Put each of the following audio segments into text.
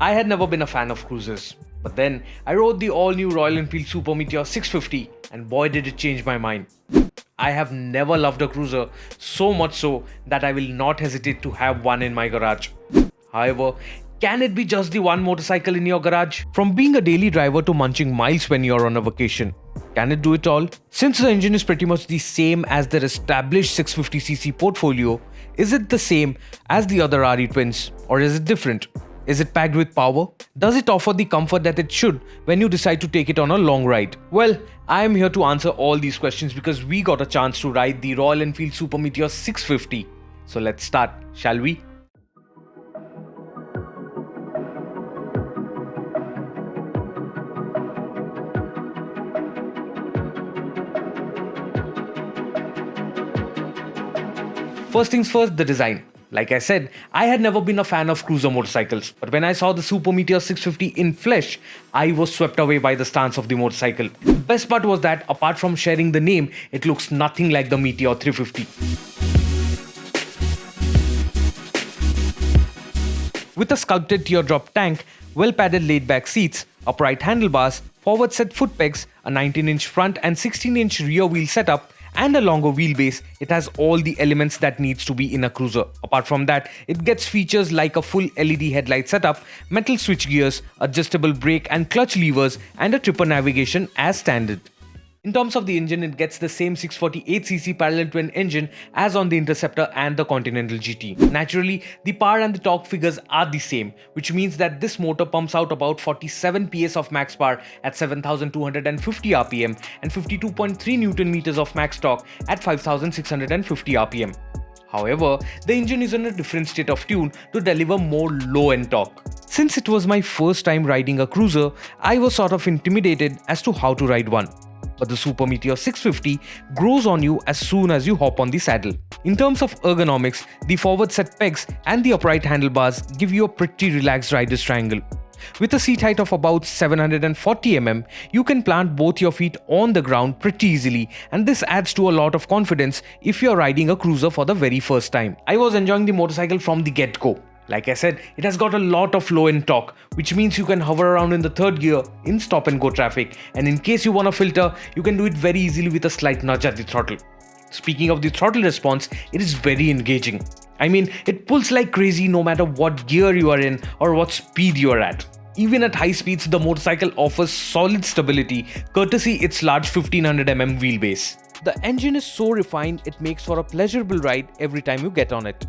I had never been a fan of cruisers, but then I rode the all-new Royal Enfield Super Meteor 650 and boy did it change my mind. I have never loved a cruiser, so much so that I will not hesitate to have one in my garage. However, can it be just the one motorcycle in your garage? From being a daily driver to munching miles when you're on a vacation, can it do it all? Since the engine is pretty much the same as their established 650cc portfolio, is it the same as the other RE twins or is it different? Is it packed with power? Does it offer the comfort that it should when you decide to take it on a long ride? Well, I am here to answer all these questions because we got a chance to ride the Royal Enfield Super Meteor 650. So let's start, shall we? First things first, the design. Like I said, I had never been a fan of cruiser motorcycles, but when I saw the Super Meteor 650 in flesh, I was swept away by the stance of the motorcycle. The best part was that, apart from sharing the name, it looks nothing like the Meteor 350. With a sculpted teardrop tank, well-padded laid-back seats, upright handlebars, forward-set foot pegs, a 19-inch front and 16-inch rear wheel setup, and a longer wheelbase, it has all the elements that needs to be in a cruiser. Apart from that, it gets features like a full LED headlight setup, metal switch gears, adjustable brake and clutch levers, and a tripper navigation as standard. In terms of the engine, it gets the same 648cc parallel twin engine as on the Interceptor and the Continental GT. Naturally, the power and the torque figures are the same, which means that this motor pumps out about 47 PS of max power at 7,250 RPM and 52.3 Newton meters of max torque at 5,650 RPM. However, the engine is in a different state of tune to deliver more low-end torque. Since it was my first time riding a cruiser, I was sort of intimidated as to how to ride one. But the Super Meteor 650 grows on you as soon as you hop on the saddle. In terms of ergonomics, the forward set pegs and the upright handlebars give you a pretty relaxed rider's triangle. With a seat height of about 740 mm, you can plant both your feet on the ground pretty easily, and this adds to a lot of confidence if you're riding a cruiser for the very first time. I was enjoying the motorcycle from the get-go. Like I said, it has got a lot of low-end torque, which means you can hover around in the third gear in stop-and-go traffic, and in case you want to filter, you can do it very easily with a slight nudge at the throttle. Speaking of the throttle response, it is very engaging. I mean, it pulls like crazy no matter what gear you are in or what speed you are at. Even at high speeds, the motorcycle offers solid stability courtesy its large 1500mm wheelbase. The engine is so refined, it makes for a pleasurable ride every time you get on it.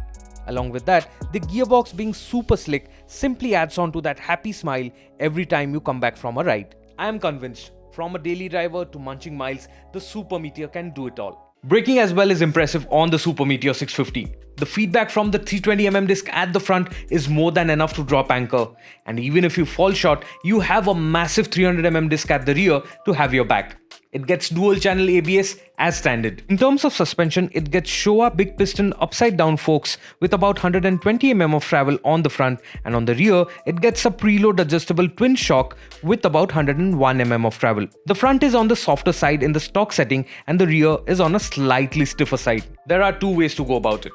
Along with that, the gearbox being super slick simply adds on to that happy smile every time you come back from a ride. I am convinced, from a daily driver to munching miles, the Super Meteor can do it all. Braking as well is impressive on the Super Meteor 650. The feedback from the 320mm disc at the front is more than enough to drop anchor. And even if you fall short, you have a massive 300mm disc at the rear to have your back. It gets dual channel ABS as standard. In terms of suspension, it gets Showa big piston upside down forks with about 120mm of travel on the front, and on the rear, it gets a preload adjustable twin shock with about 101mm of travel. The front is on the softer side in the stock setting and the rear is on a slightly stiffer side. There are two ways to go about it.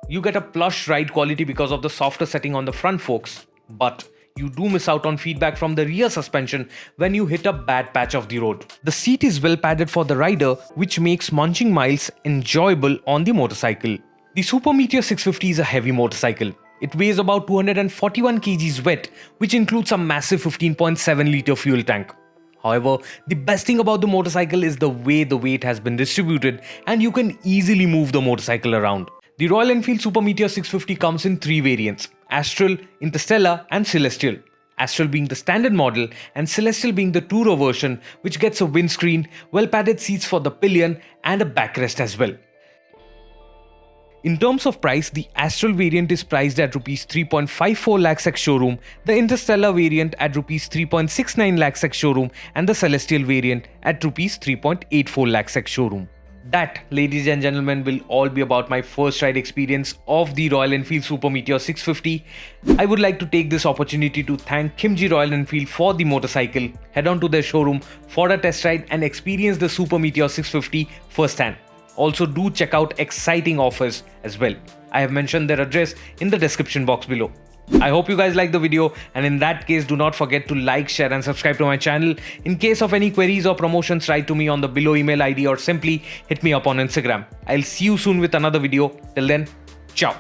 You get a plush ride quality because of the softer setting on the front forks, but you do miss out on feedback from the rear suspension when you hit a bad patch of the road. The seat is well padded for the rider, which makes munching miles enjoyable on the motorcycle. The Super Meteor 650 is a heavy motorcycle. It weighs about 241 kgs wet, which includes a massive 15.7 litre fuel tank. However, the best thing about the motorcycle is the way the weight has been distributed, and you can easily move the motorcycle around. The Royal Enfield Super Meteor 650 comes in three variants: Astral, Interstellar and Celestial. Astral being the standard model and Celestial being the tourer version, which gets a windscreen, well-padded seats for the pillion and a backrest as well. In terms of price, the Astral variant is priced at Rs 3.54 lakhs ex showroom, the Interstellar variant at Rs 3.69 lakhs ex showroom, and the Celestial variant at Rs 3.84 lakhs ex showroom. That, ladies and gentlemen, will all be about my first ride experience of the Royal Enfield Super Meteor 650. I would like to take this opportunity to thank Kimji Royal Enfield for the motorcycle. Head on to their showroom for a test ride and experience the Super Meteor 650 firsthand. Also do check out exciting offers as well. I have mentioned their address in the description box below. I hope you guys like the video, and in that case do not forget to like, share and subscribe to my channel. In case of any queries or promotions, write to me on the below email ID or simply hit me up on Instagram. I'll see you soon with another video. Till then, ciao.